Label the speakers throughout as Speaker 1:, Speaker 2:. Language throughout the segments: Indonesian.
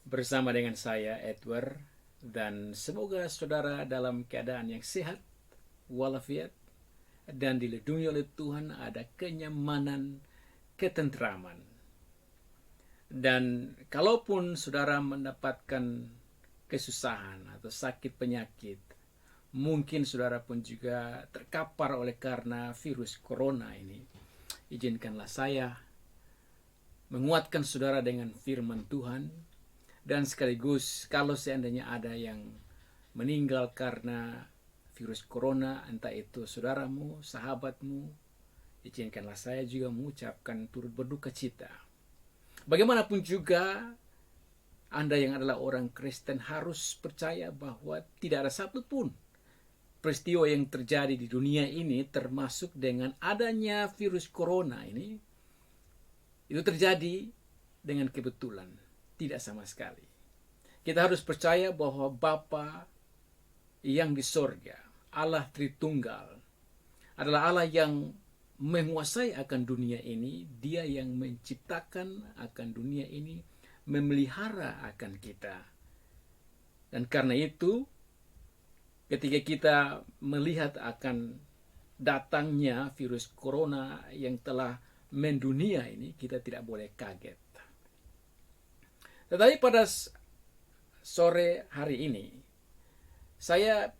Speaker 1: bersama dengan saya Edward, dan semoga saudara dalam keadaan yang sehat walafiat dan dilindungi oleh Tuhan, ada kenyamanan, ketentraman. Dan kalaupun saudara mendapatkan kesusahan atau sakit penyakit, mungkin saudara pun juga terkapar oleh karena virus corona ini, izinkanlah saya menguatkan saudara dengan firman Tuhan. Dan sekaligus kalau seandainya ada yang meninggal karena virus corona, entah itu saudaramu, sahabatmu, izinkanlah saya juga mengucapkan turut berduka cita. Bagaimanapun juga, Anda yang adalah orang Kristen harus percaya bahwa tidak ada satupun peristiwa yang terjadi di dunia ini, termasuk dengan adanya virus corona ini, itu terjadi dengan kebetulan. Tidak sama sekali. Kita harus percaya bahwa Bapa yang di sorga, Allah Tritunggal, adalah Allah yang menguasai akan dunia ini. Dia yang menciptakan akan dunia ini, memelihara akan kita. Dan karena itu, ketika kita melihat akan datangnya virus corona yang telah mendunia ini, kita tidak boleh kaget. Tetapi pada sore hari ini, saya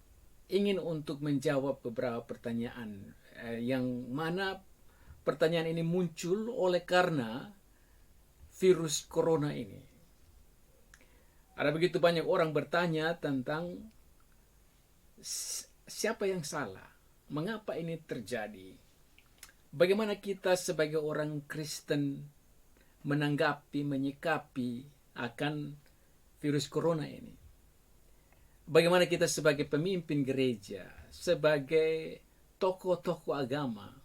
Speaker 1: ingin untuk menjawab beberapa pertanyaan yang mana pertanyaan ini muncul oleh karena virus corona ini. Ada begitu banyak orang bertanya tentang siapa yang salah, mengapa ini terjadi, bagaimana kita sebagai orang Kristen menanggapi, menyikapi akan virus corona ini. Bagaimana kita sebagai pemimpin gereja, sebagai tokoh-tokoh agama,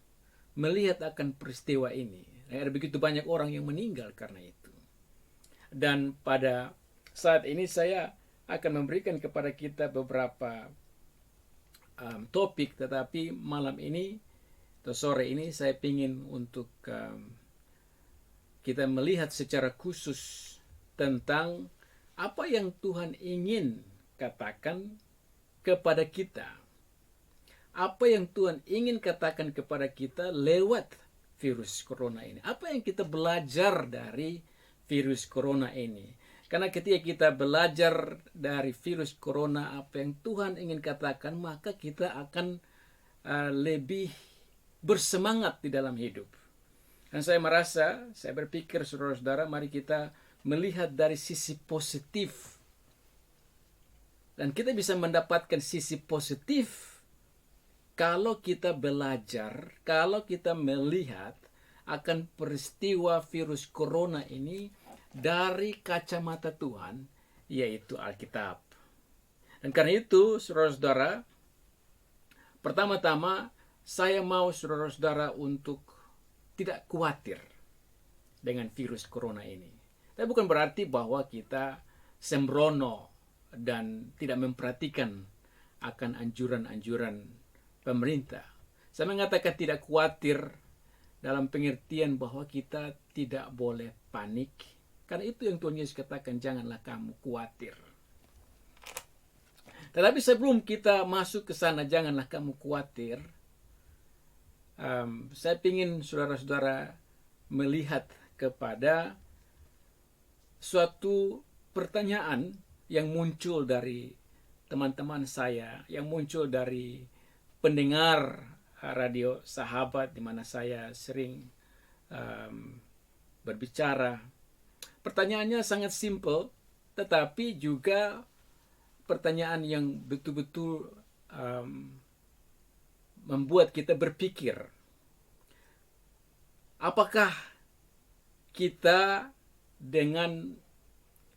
Speaker 1: melihat akan peristiwa ini. Ada begitu banyak orang yang meninggal karena itu. Dan pada saat ini saya akan memberikan kepada kita beberapa topik, tetapi malam ini atau sore ini saya ingin untuk kita melihat secara khusus tentang apa yang Tuhan ingin katakan kepada kita. Apa yang Tuhan ingin katakan kepada kita lewat virus corona ini. Apa yang kita belajar dari virus corona ini. Karena ketika kita belajar dari virus corona, apa yang Tuhan ingin katakan, maka kita akan lebih bersemangat di dalam hidup. Dan saya berpikir saudara-saudara, mari kita melihat dari sisi positif. Dan kita bisa mendapatkan sisi positif kalau kita belajar, kalau kita melihat akan peristiwa virus corona ini dari kacamata Tuhan, yaitu Alkitab. Dan karena itu, saudara-saudara, pertama-tama saya mau saudara-saudara untuk tidak khawatir dengan virus corona ini. Tapi bukan berarti bahwa kita sembrono dan tidak memperhatikan akan anjuran-anjuran pemerintah. Saya mengatakan tidak khawatir dalam pengertian bahwa kita tidak boleh panik. Karena itu yang Tuhan Yesus katakan, janganlah kamu khawatir. Tetapi sebelum kita masuk ke sana, janganlah kamu khawatir, saya ingin saudara-saudara melihat kepada suatu pertanyaan yang muncul dari teman-teman saya, yang muncul dari pendengar radio Sahabat, di mana saya sering berbicara. Pertanyaannya sangat simpel, tetapi juga pertanyaan yang betul-betul membuat kita berpikir. Apakah kita dengan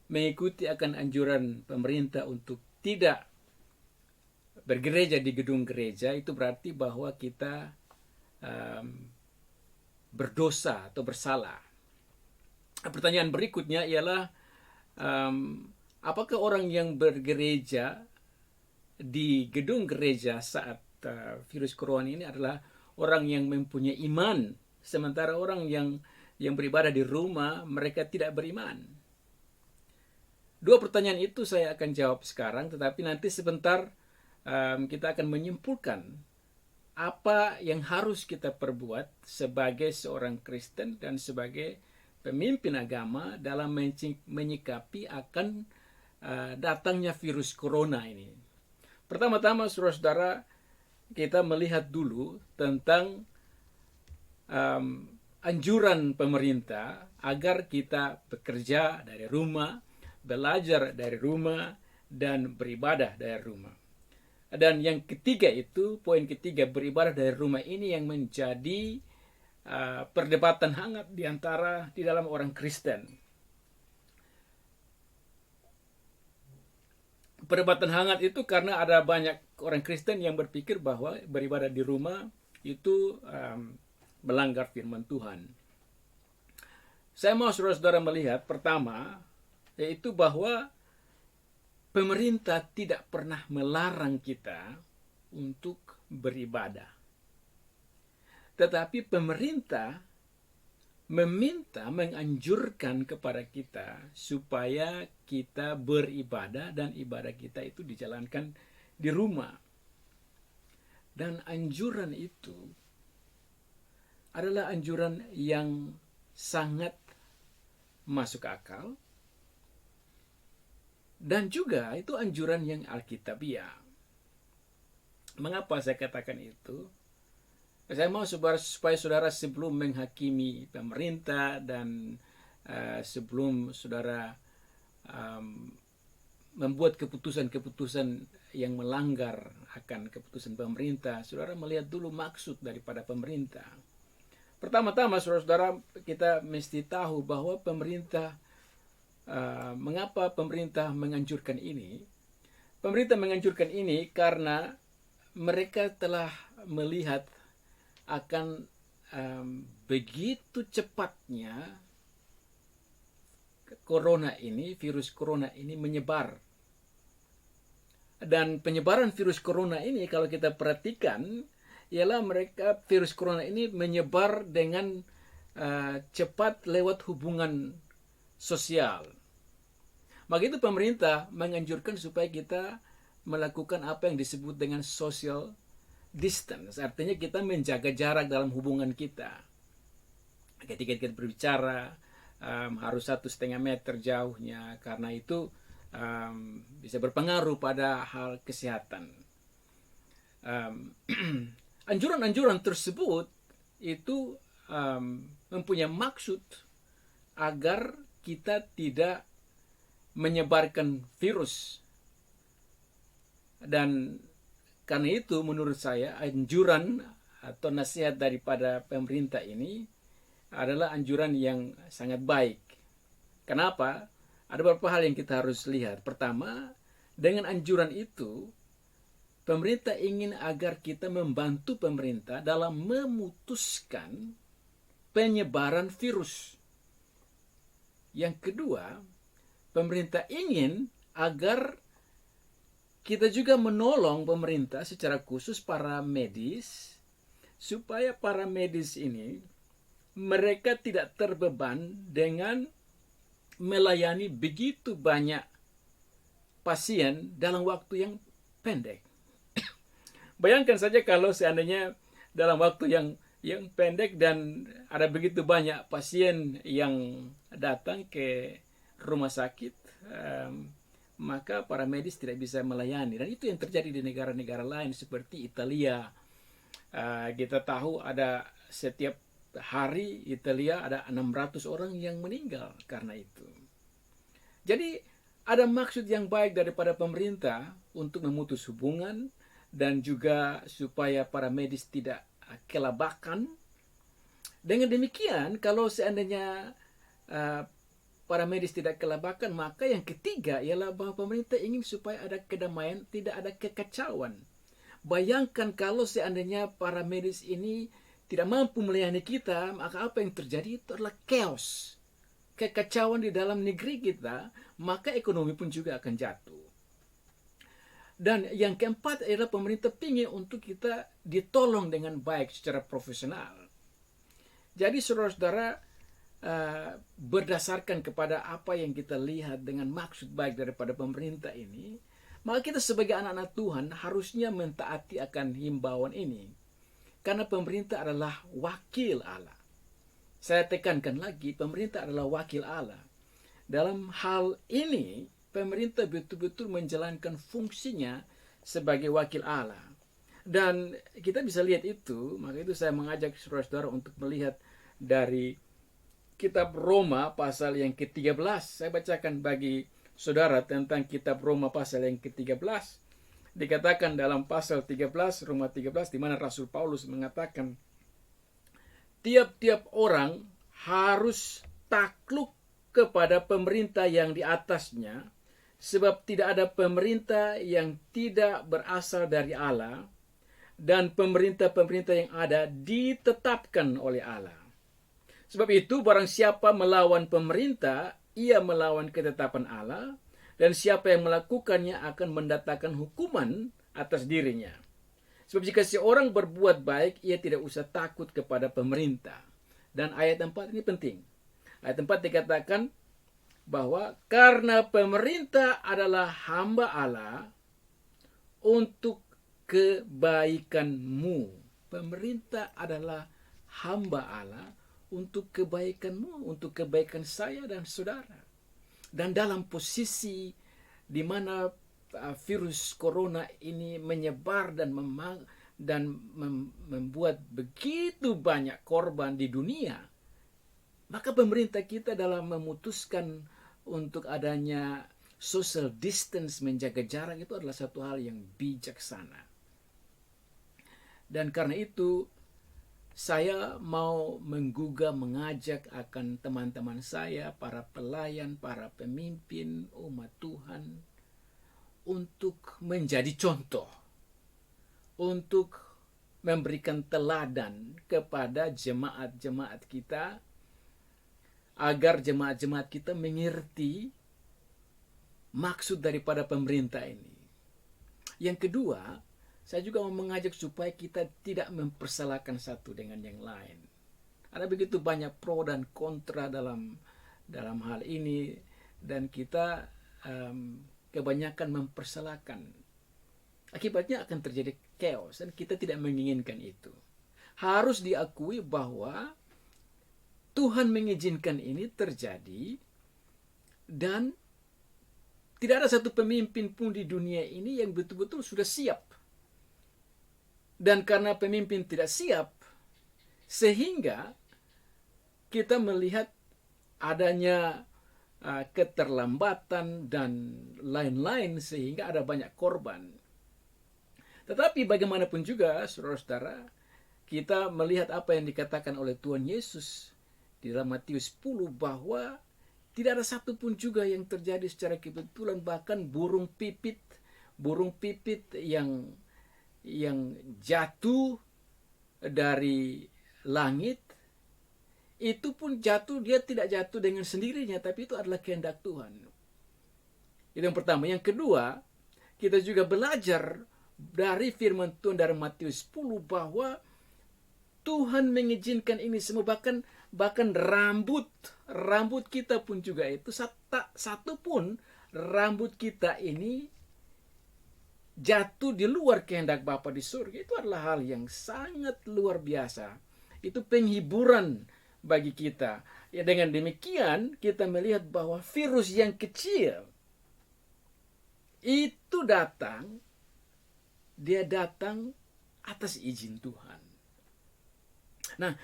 Speaker 1: mengikuti akan anjuran pemerintah untuk tidak bergereja di gedung gereja, itu berarti bahwa kita berdosa atau bersalah? Pertanyaan berikutnya ialah, apakah orang yang bergereja di gedung gereja saat virus corona ini adalah orang yang mempunyai iman, sementara orang yang beribadah di rumah mereka tidak beriman? Dua pertanyaan itu saya akan jawab sekarang, tetapi nanti sebentar kita akan menyimpulkan apa yang harus kita perbuat sebagai seorang Kristen dan sebagai pemimpin agama dalam menyikapi akan datangnya virus corona ini. Pertama-tama, saudara-saudara, kita melihat dulu tentang anjuran pemerintah agar kita bekerja dari rumah, belajar dari rumah, dan beribadah dari rumah. Dan yang ketiga itu, poin ketiga, beribadah dari rumah ini yang menjadi perdebatan hangat di dalam orang Kristen. Perdebatan hangat itu karena ada banyak orang Kristen yang berpikir bahwa beribadah di rumah itu melanggar firman Tuhan. Saya mau saudara-saudara melihat pertama, yaitu bahwa pemerintah tidak pernah melarang kita untuk beribadah. Tetapi pemerintah menganjurkan kepada kita supaya kita beribadah dan ibadah kita itu dijalankan di rumah. Dan anjuran itu adalah anjuran yang sangat masuk akal. Dan juga itu anjuran yang alkitabiah. Mengapa saya katakan itu? Saya mau supaya saudara sebelum menghakimi pemerintah dan sebelum saudara membuat keputusan-keputusan yang melanggar akan keputusan pemerintah, saudara melihat dulu maksud daripada pemerintah. Pertama-tama, saudara-saudara, kita mesti tahu bahwa pemerintah mengapa pemerintah menganjurkan ini? Pemerintah menganjurkan ini karena mereka telah melihat akan begitu cepatnya virus corona ini menyebar. Dan penyebaran virus corona ini kalau kita perhatikan, ialah virus corona ini menyebar dengan cepat lewat hubungan sosial. Maka itu pemerintah menganjurkan supaya kita melakukan apa yang disebut dengan social distance. Artinya kita menjaga jarak dalam hubungan kita. Ketika kita berbicara harus 1,5 meter jauhnya, karena itu bisa berpengaruh pada hal kesehatan. Anjuran-anjuran tersebut itu mempunyai maksud agar kita tidak menyebarkan virus. Dan karena itu menurut saya anjuran atau nasihat daripada pemerintah ini adalah anjuran yang sangat baik. Kenapa? Ada beberapa hal yang kita harus lihat. Pertama, dengan anjuran itu pemerintah ingin agar kita membantu pemerintah dalam memutuskan penyebaran virus. Yang kedua, pemerintah ingin agar kita juga menolong pemerintah secara khusus para medis, supaya para medis ini mereka tidak terbeban dengan melayani begitu banyak pasien dalam waktu yang pendek. Bayangkan saja kalau seandainya dalam waktu yang pendek dan ada begitu banyak pasien yang datang ke rumah sakit, maka para medis tidak bisa melayani. Dan itu yang terjadi di negara-negara lain seperti Italia. Kita tahu ada setiap hari Italia ada 600 orang yang meninggal karena itu. Jadi ada maksud yang baik daripada pemerintah untuk memutus hubungan dan juga supaya para medis tidak kelabakan. Dengan demikian, kalau seandainya para medis tidak kelabakan, maka yang ketiga ialah bahwa pemerintah ingin supaya ada kedamaian, tidak ada kekacauan. Bayangkan kalau seandainya para medis ini tidak mampu melayani kita, maka apa yang terjadi itu adalah chaos, kekacauan di dalam negeri kita, maka ekonomi pun juga akan jatuh. Dan yang keempat adalah pemerintah ingin untuk kita ditolong dengan baik secara profesional. Jadi saudara-saudara, berdasarkan kepada apa yang kita lihat dengan maksud baik daripada pemerintah ini, maka kita sebagai anak-anak Tuhan harusnya mentaati akan himbauan ini. Karena pemerintah adalah wakil Allah. Saya tekankan lagi, pemerintah adalah wakil Allah. Dalam hal ini, pemerintah betul-betul menjalankan fungsinya sebagai wakil Allah. Dan kita bisa lihat itu, maka itu saya mengajak saudara-saudara untuk melihat dari kitab Roma pasal yang ke-13. Saya bacakan bagi saudara tentang kitab Roma pasal yang ke-13. Dikatakan dalam pasal 13, Roma 13, di mana Rasul Paulus mengatakan, tiap-tiap orang harus takluk kepada pemerintah yang di atasnya, sebab tidak ada pemerintah yang tidak berasal dari Allah, dan pemerintah-pemerintah yang ada ditetapkan oleh Allah. Sebab itu barang siapa melawan pemerintah, ia melawan ketetapan Allah, dan siapa yang melakukannya akan mendatangkan hukuman atas dirinya. Sebab jika seorang berbuat baik, ia tidak usah takut kepada pemerintah. Dan ayat 4 ini penting. Ayat 4 dikatakan bahwa karena pemerintah adalah hamba Allah untuk kebaikanmu. Pemerintah adalah hamba Allah untuk kebaikanmu, untuk kebaikan saya dan saudara. Dan dalam posisi di mana virus corona ini menyebar dan membuat begitu banyak korban di dunia, maka pemerintah kita dalam memutuskan untuk adanya social distance, menjaga jarak, itu adalah satu hal yang bijaksana. Dan karena itu saya mau mengajak akan teman-teman saya, para pelayan, para pemimpin umat Tuhan, untuk menjadi contoh, untuk memberikan teladan kepada jemaat-jemaat kita, agar jemaat-jemaat kita mengerti maksud daripada pemerintah ini. Yang kedua, saya juga mau mengajak supaya kita tidak mempersalahkan satu dengan yang lain. Ada begitu banyak pro dan kontra dalam hal ini, dan kita kebanyakan mempersalahkan. Akibatnya akan terjadi chaos, dan kita tidak menginginkan itu. Harus diakui bahwa Tuhan mengizinkan ini terjadi, dan tidak ada satu pemimpin pun di dunia ini yang betul-betul sudah siap. Dan karena pemimpin tidak siap, sehingga kita melihat adanya keterlambatan dan lain-lain, sehingga ada banyak korban. Tetapi bagaimanapun juga, saudara-saudara, kita melihat apa yang dikatakan oleh Tuhan Yesus di dalam Matius 10, bahwa tidak ada satupun juga yang terjadi secara kebetulan. Bahkan burung pipit yang jatuh dari langit, itu pun jatuh, dia tidak jatuh dengan sendirinya, tapi itu adalah kehendak Tuhan. Itu yang pertama. Yang kedua, kita juga belajar dari firman Tuhan dari Matius 10 bahwa Tuhan mengizinkan ini semua, bahkan rambut kita pun juga itu, satu pun rambut kita ini jatuh di luar kehendak Bapa di surga. Itu adalah hal yang sangat luar biasa. Itu penghiburan bagi kita. Ya, dengan demikian kita melihat bahwa virus yang kecil itu dia datang atas izin Tuhan. Nah,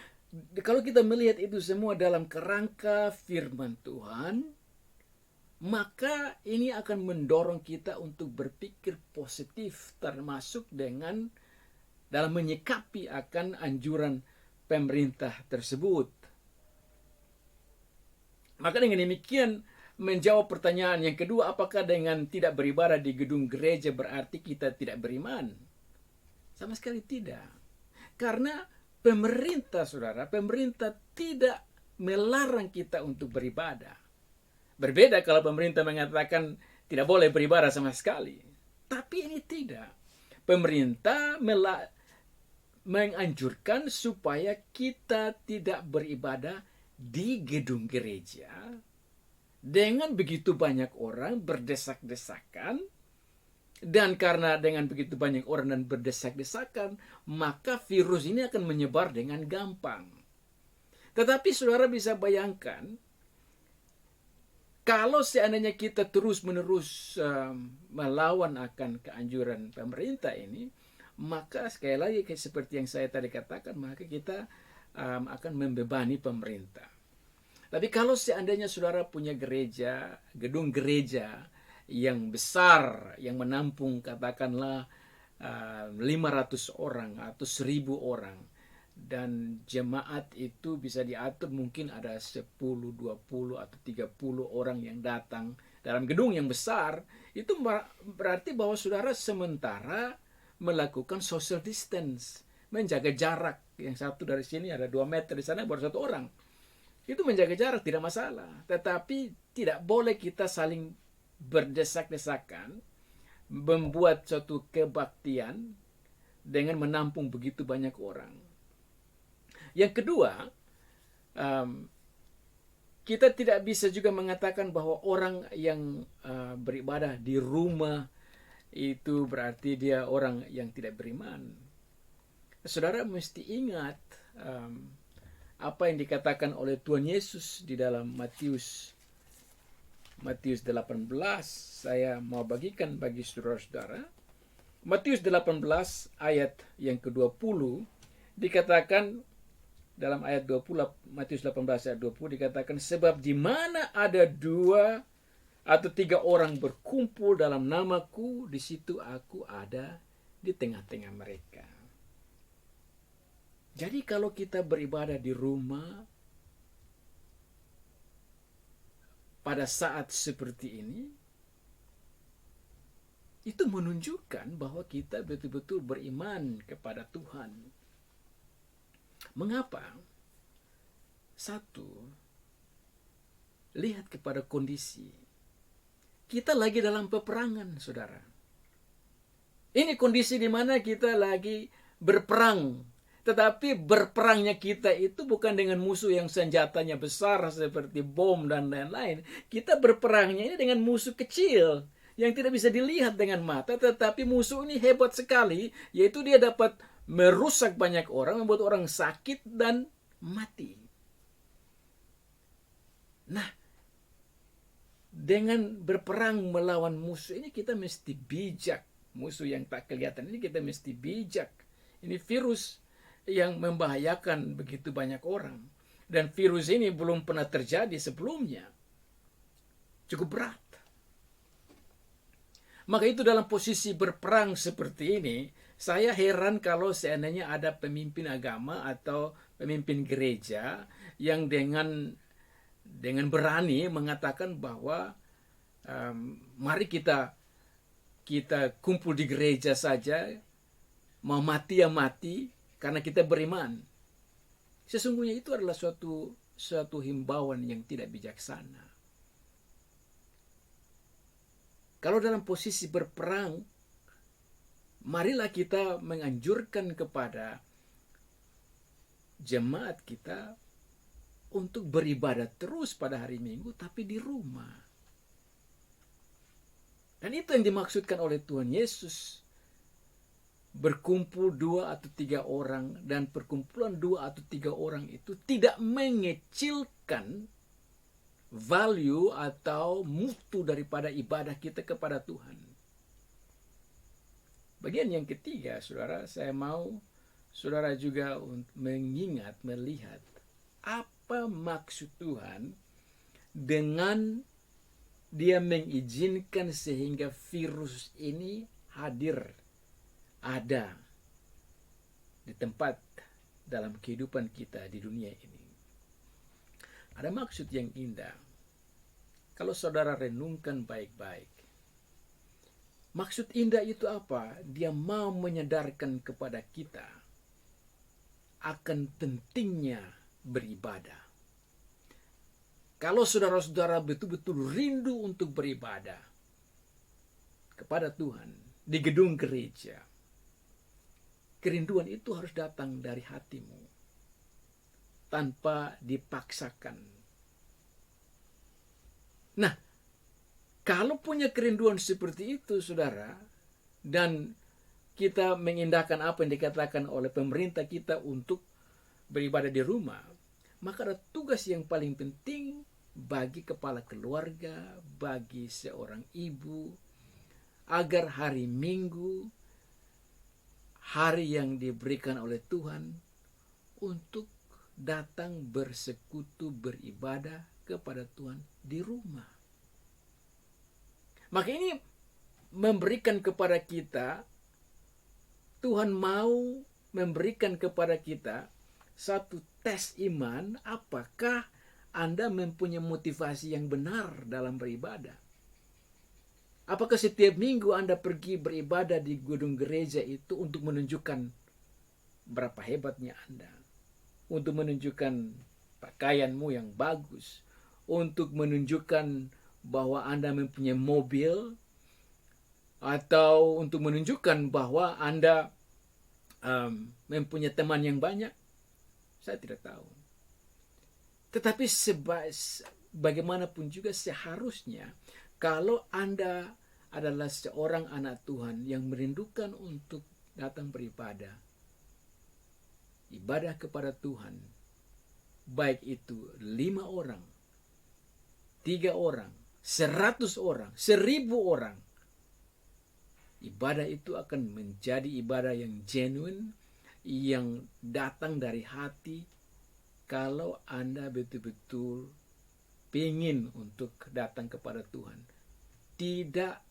Speaker 1: kalau kita melihat itu semua dalam kerangka firman Tuhan, maka ini akan mendorong kita untuk berpikir positif, termasuk dengan dalam menyikapi akan anjuran pemerintah tersebut. Maka dengan demikian, menjawab pertanyaan yang kedua, apakah dengan tidak beribadah di gedung gereja berarti kita tidak beriman? Sama sekali tidak. Karena pemerintah tidak melarang kita untuk beribadah. Berbeda kalau pemerintah mengatakan tidak boleh beribadah sama sekali. Tapi ini tidak. Pemerintah menganjurkan supaya kita tidak beribadah di gedung gereja dengan begitu banyak orang berdesak-desakan, dan karena dengan begitu banyak orang dan berdesak-desakan, maka virus ini akan menyebar dengan gampang. Tetapi saudara bisa bayangkan, kalau seandainya kita terus-menerus melawan akan keanjuran pemerintah ini, maka sekali lagi seperti yang saya tadi katakan, maka kita akan membebani pemerintah. Tapi kalau seandainya saudara punya gereja, gedung gereja yang besar, yang menampung katakanlah 500 orang atau 1.000 orang, dan jemaat itu bisa diatur mungkin ada 10, 20 atau 30 orang yang datang dalam gedung yang besar, itu berarti bahwa saudara sementara melakukan social distance, menjaga jarak. Yang satu dari sini ada 2 meter, di sana baru 1 orang. Itu menjaga jarak tidak masalah. Tetapi tidak boleh kita saling berdesak-desakan, membuat suatu kebaktian dengan menampung begitu banyak orang. Yang kedua, kita tidak bisa juga mengatakan bahwa orang yang beribadah di rumah itu berarti dia orang yang tidak beriman. Saudara mesti ingat apa yang dikatakan oleh Tuhan Yesus di dalam Matius 18. Saya mau bagikan bagi saudara-saudara. Matius 18 ayat yang ke-20 dikatakan, dalam ayat 20, Matius 18 ayat 20 dikatakan, sebab di mana ada 2 atau 3 orang berkumpul dalam namaku, di situ aku ada di tengah-tengah mereka. Jadi kalau kita beribadah di rumah pada saat seperti ini, itu menunjukkan bahwa kita betul-betul beriman kepada Tuhan. Mengapa? 1, lihat kepada kondisi. Kita lagi dalam peperangan, saudara. Ini kondisi di mana kita lagi berperang. Tetapi berperangnya kita itu bukan dengan musuh yang senjatanya besar seperti bom dan lain-lain. Kita berperangnya ini dengan musuh kecil yang tidak bisa dilihat dengan mata, tetapi musuh ini hebat sekali, yaitu dia dapat merusak banyak orang, membuat orang sakit dan mati. Nah, dengan berperang melawan musuh ini kita mesti bijak. Musuh yang tak kelihatan ini kita mesti bijak. Ini virus yang membahayakan begitu banyak orang. Dan virus ini belum pernah terjadi sebelumnya. Cukup berat. Maka itu dalam posisi berperang seperti ini, saya heran kalau seandainya ada pemimpin agama atau pemimpin gereja yang dengan berani mengatakan bahwa mari kita kumpul di gereja saja, mau mati ya mati, karena kita beriman. Sesungguhnya itu adalah suatu himbauan yang tidak bijaksana. Kalau dalam posisi berperang, marilah kita menganjurkan kepada jemaat kita untuk beribadah terus pada hari Minggu, tapi di rumah. Dan itu yang dimaksudkan oleh Tuhan Yesus. Berkumpul 2 atau 3 orang, dan perkumpulan 2 atau 3 orang itu tidak mengecilkan value atau mutu daripada ibadah kita kepada Tuhan. Bagian yang ketiga, saudara, saya mau saudara juga mengingat, melihat apa maksud Tuhan dengan Dia mengizinkan sehingga virus ini hadir, ada di tempat dalam kehidupan kita di dunia ini. Ada maksud yang indah. Kalau saudara renungkan baik-baik, maksud indah itu apa? Dia mau menyadarkan kepada kita akan pentingnya beribadah. Kalau saudara-saudara betul-betul rindu untuk beribadah kepada Tuhan di gedung gereja, kerinduan itu harus datang dari hatimu. tanpa dipaksakan. Nah, kalau punya kerinduan seperti itu, saudara, dan kita mengindahkan apa yang dikatakan oleh pemerintah kita untuk beribadah di rumah, maka ada tugas yang paling penting bagi kepala keluarga, bagi seorang ibu, agar hari Minggu, hari yang diberikan oleh Tuhan, untuk datang bersekutu beribadah kepada Tuhan di rumah. Maka ini memberikan kepada kita, Tuhan mau memberikan kepada kita satu tes iman, apakah Anda mempunyai motivasi yang benar dalam beribadah. Apakah setiap minggu Anda pergi beribadah di gedung gereja itu untuk menunjukkan berapa hebatnya Anda, untuk menunjukkan pakaianmu yang bagus, untuk menunjukkan bahwa Anda mempunyai mobil, atau untuk menunjukkan bahwa Anda mempunyai teman yang banyak? Saya tidak tahu. Tetapi bagaimanapun juga seharusnya, kalau Anda adalah seorang anak Tuhan yang merindukan untuk datang beribadah, ibadah kepada Tuhan, baik itu 5 orang, 3 orang, 100 orang, 1000 orang, ibadah itu akan menjadi ibadah yang genuine, yang datang dari hati, kalau Anda betul-betul ingin untuk datang kepada Tuhan. Tidak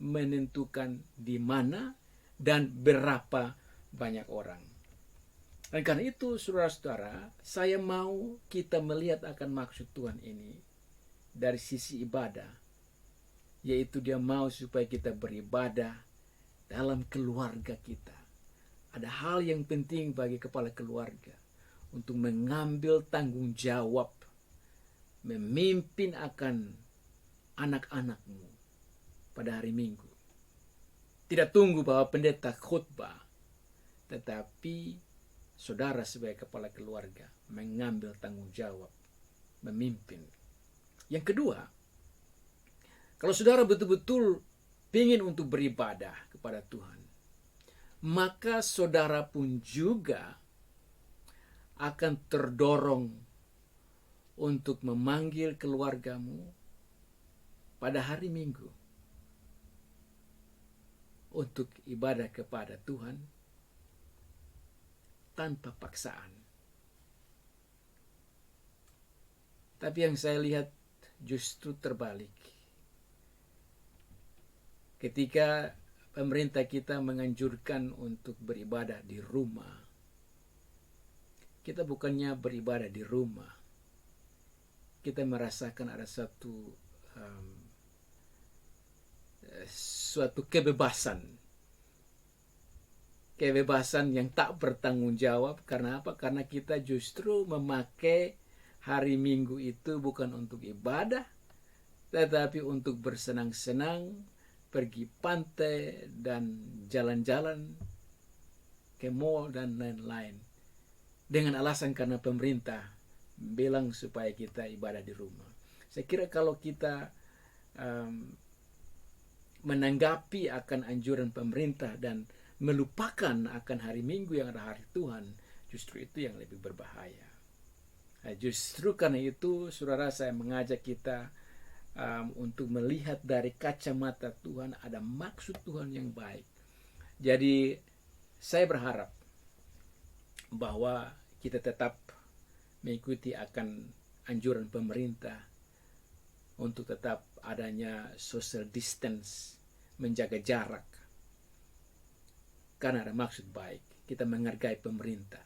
Speaker 1: menentukan di mana dan berapa banyak orang. Dan karena itu, saudara-saudara, saya mau kita melihat akan maksud Tuhan ini dari sisi ibadah, yaitu Dia mau supaya kita beribadah dalam keluarga kita. Ada hal yang penting bagi kepala keluarga untuk mengambil tanggung jawab, memimpin akan anak-anakmu pada hari Minggu. Tidak tunggu bahwa pendeta khutbah, tetapi saudara sebagai kepala keluarga mengambil tanggung jawab, memimpin. Yang kedua, kalau saudara betul-betul ingin untuk beribadah kepada Tuhan, maka saudara pun juga akan terdorong untuk memanggil keluargamu pada hari Minggu untuk ibadah kepada Tuhan tanpa paksaan. Tapi yang saya lihat justru terbalik. Ketika pemerintah kita menganjurkan untuk beribadah di rumah, kita bukannya beribadah di rumah, kita merasakan ada suatu kebebasan yang tak bertanggung jawab. Karena apa? Karena kita justru memakai hari Minggu itu bukan untuk ibadah, tetapi untuk bersenang-senang, pergi pantai dan jalan-jalan ke mall dan lain-lain, dengan alasan karena pemerintah bilang supaya kita ibadah di rumah. Saya kira kalau kita menanggapi akan anjuran pemerintah dan melupakan akan hari Minggu yang ada hari Tuhan, justru itu yang lebih berbahaya. Justru karena itu, saudara, saya mengajak kita untuk melihat dari kacamata Tuhan, ada maksud Tuhan yang baik. Jadi saya berharap bahwa kita tetap mengikuti akan anjuran pemerintah untuk tetap adanya social distance, menjaga jarak. Karena ada maksud baik, kita menghargai pemerintah,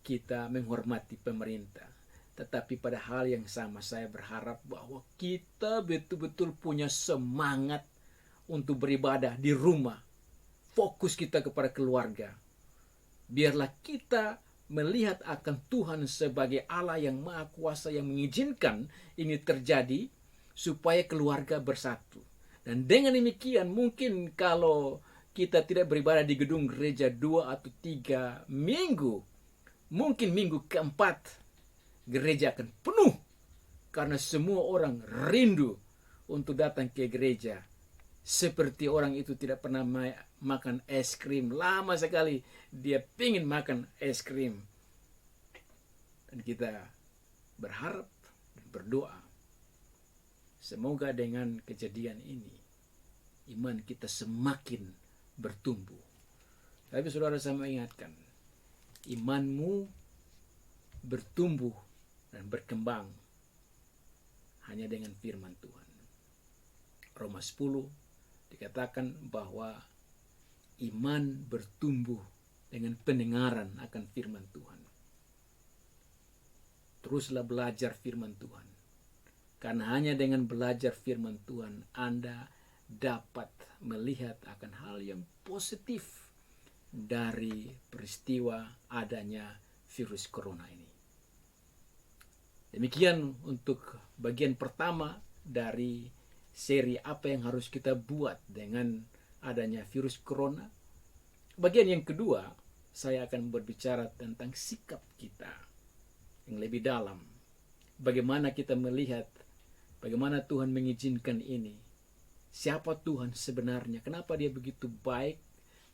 Speaker 1: kita menghormati pemerintah. Tetapi pada hal yang sama, saya berharap bahwa kita betul-betul punya semangat untuk beribadah di rumah. Fokus kita kepada keluarga. Biarlah kita melihat akan Tuhan sebagai Allah yang Maha Kuasa, yang mengizinkan ini terjadi supaya keluarga bersatu. Dan dengan demikian, mungkin kalau kita tidak beribadah di gedung gereja 2 atau 3 minggu, mungkin minggu keempat gereja akan penuh karena semua orang rindu untuk datang ke gereja. Seperti orang itu tidak pernah makan es krim. Lama sekali dia ingin makan es krim. Dan kita berharap dan berdoa, semoga dengan kejadian ini iman kita semakin bertumbuh. Tapi saudara, saya mengingatkan, imanmu bertumbuh dan berkembang hanya dengan firman Tuhan. Roma 10 dikatakan bahwa iman bertumbuh dengan pendengaran akan firman Tuhan. Teruslah belajar firman Tuhan. Karena hanya dengan belajar firman Tuhan Anda dapat melihat akan hal yang positif dari peristiwa adanya virus corona ini. Demikian untuk bagian pertama dari seri apa yang harus kita buat dengan adanya virus corona. Bagian yang kedua, saya akan berbicara tentang sikap kita yang lebih dalam. Bagaimana kita melihat, bagaimana Tuhan mengizinkan ini. Siapa Tuhan sebenarnya? Kenapa dia begitu baik,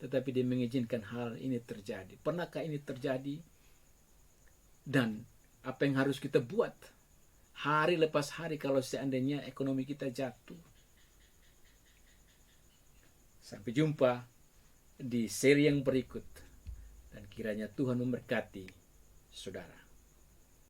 Speaker 1: tetapi dia mengizinkan hal ini terjadi? Pernahkah ini terjadi? Dan apa yang harus kita buat hari lepas hari kalau seandainya ekonomi kita jatuh? Sampai jumpa di seri yang berikut. Dan kiranya Tuhan memberkati saudara.